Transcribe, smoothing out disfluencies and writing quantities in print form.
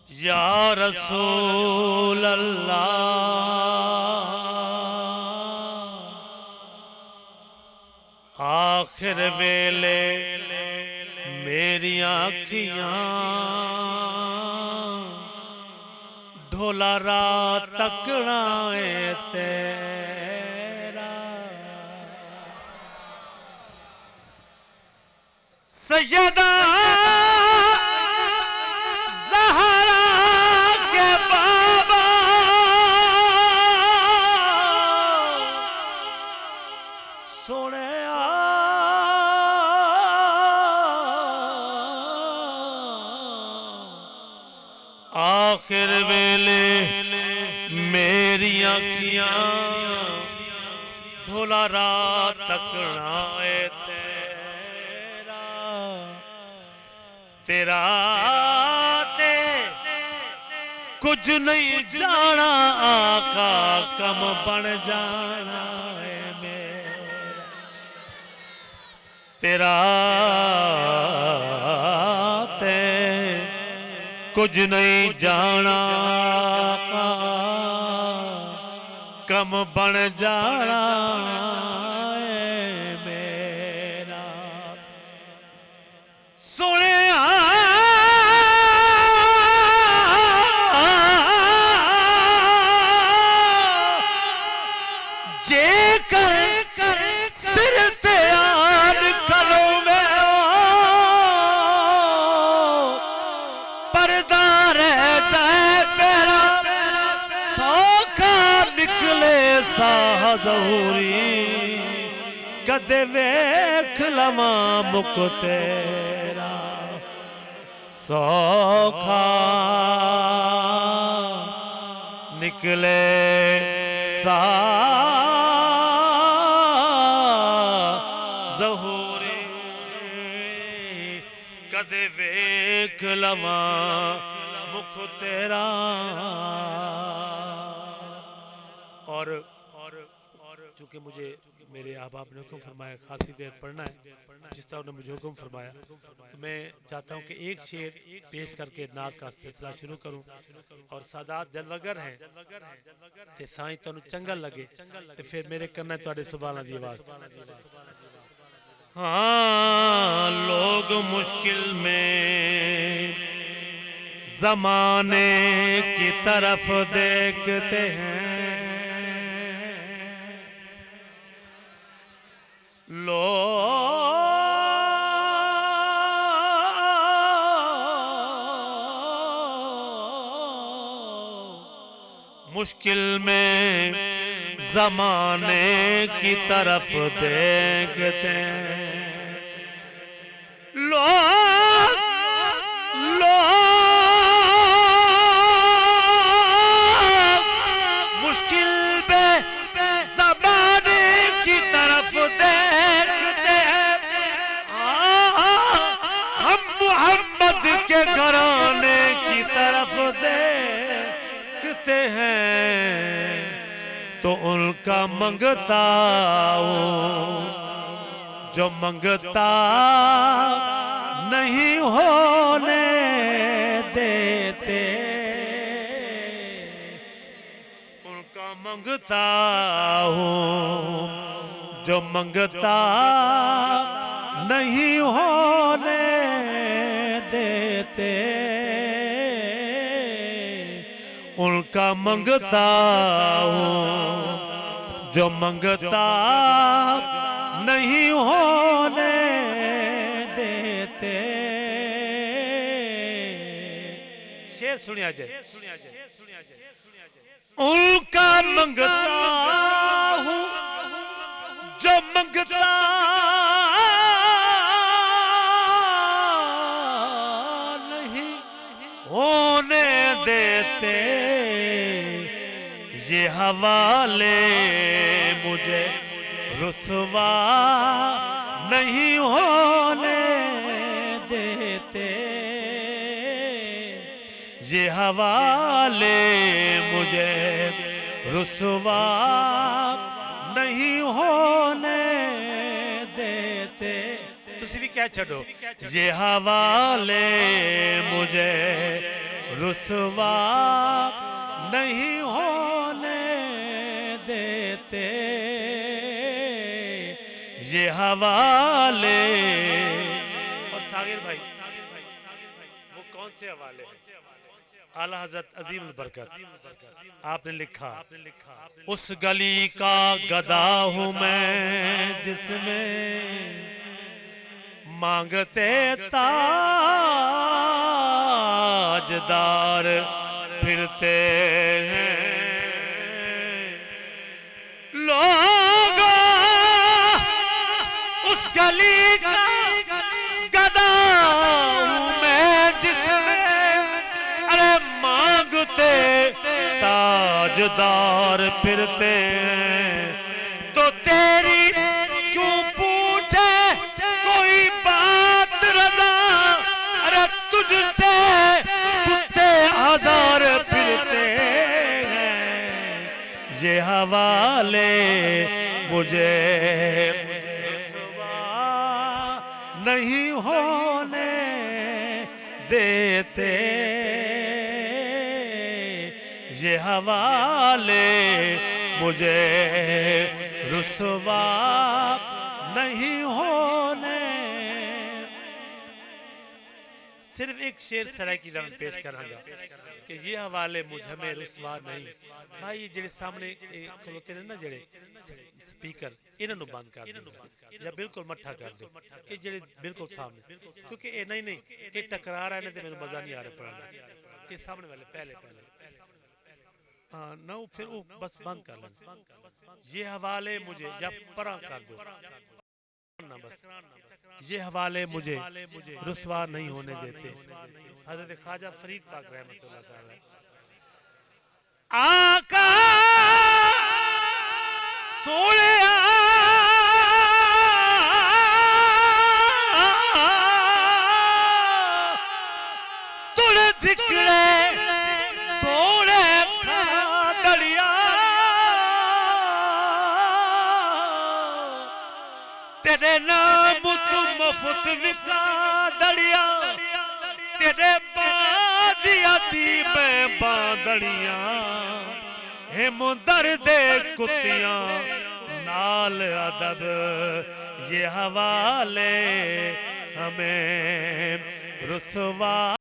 या रसूल अल्लाह आखिर वेले मेरी आँखियाँ ढोला रात तकना है तेरा सैयदा आखिर वेले मेरी आँखियाँ ढोला रात तकना है तेरा तेरा ते कुछ नहीं जाना आका कम बन जाना है मेरा तेरा कुछ नहीं जाना कम बन जाना है मेरा सोने जे कर सिर ते आन करो में ज़हूरी कदे वेख लवा मुक तेरा सौखा निकले सा ज़हूरी कदे वेख लवा मुक तेरा और चूंकि मुझे मेरे आप ने हुक्म फरमाया खासी देर पढ़ना है जिस तरह उन्होंने मुझे हुक्म फरमाया तो मैं चाहता हूँ कि एक शेर पेश करके नात का सिलसिला शुरू करूँ और सादात जलवगर हैं ते साईं तुहानू चंगा लगे ते फिर मेरे करना तुहाडे सुभाना दी आवाज़। हाँ लोग मुश्किल में ज़माने की तरफ देखते हैं मुश्किल में ज़माने की तरफ देखते हैं लोग मुश्किल में ज़माने की तरफ देखते हैं हम मोहम्मद के घराने की तरफ देखते हैं तो उनका मंगता हूँ जो मंगता नहीं होने देते उनका मंगता हूँ जो मंगता नहीं होने देते उनका मंगता हूँ जो मंगता नहीं होने देते देते। शेर सुनिया जाए। उनका मंगता हूँ जो मंगता नहीं होने देते। ये हवाले मुझे रुसवा नहीं होने देते। ये हवाले मुझे रुसवा नहीं होने देते। तुसी भी क्या छड़ो। ये हवाले मुझे रुसवा नहीं होने देते। ये हवाले। और सागिर भाई वो कौन से हवाले हैं? आला हज़रत अज़ीम बरकत आपने लिखा, उस गली का गदा हूँ मैं जिसमें मांगते ताजदार फिरते हैं लोग। उस गली का गदा हूँ मैं जिसमें अरे मांगते ताजदार फिरते हैं। तो तेरी क्यों पूछे कोई बात रज़ा, अरे तुझसे कुत्ते हजार फिरते हैं। ये हवाले मुझे नहीं होने देते। ये हवाले मुझे रुसवा नहीं होने। सिर्फ एक शेर सराय की दम पेश करांगा कि ये हवाले मुझ हमें रुसवा नहीं। भाई ये जेड़े सामने खलोते ने ना जेड़े स्पीकर इन्होंने बंद कर दो या बिल्कुल मट्ठा कर दो। ये जेड़े बिल्कुल सामने क्योंकि ये नहीं ये टकरा रहा है ना, मेरे मजा नहीं आ रहा पढ़ना। ये सामने वाले पहले हाँ ना फिर वो बस बंद कर लें। ये हवाले मुझे या परा कर दो ना बस। ये हवाले मुझे रुसवा नहीं होने देते। हज़रत ख्वाजा फरीद पाक रहमतुल्लाह तआला। आका सोने तुड़े दिखड़े तोड़े खादड़िया तेरे नाम तू मुफ्त विका दड़िया तेरे बादिया दी मैं बादड़िया हिम दर्दे कुतियां नाल अदब। ये हवाले हमें रुसवा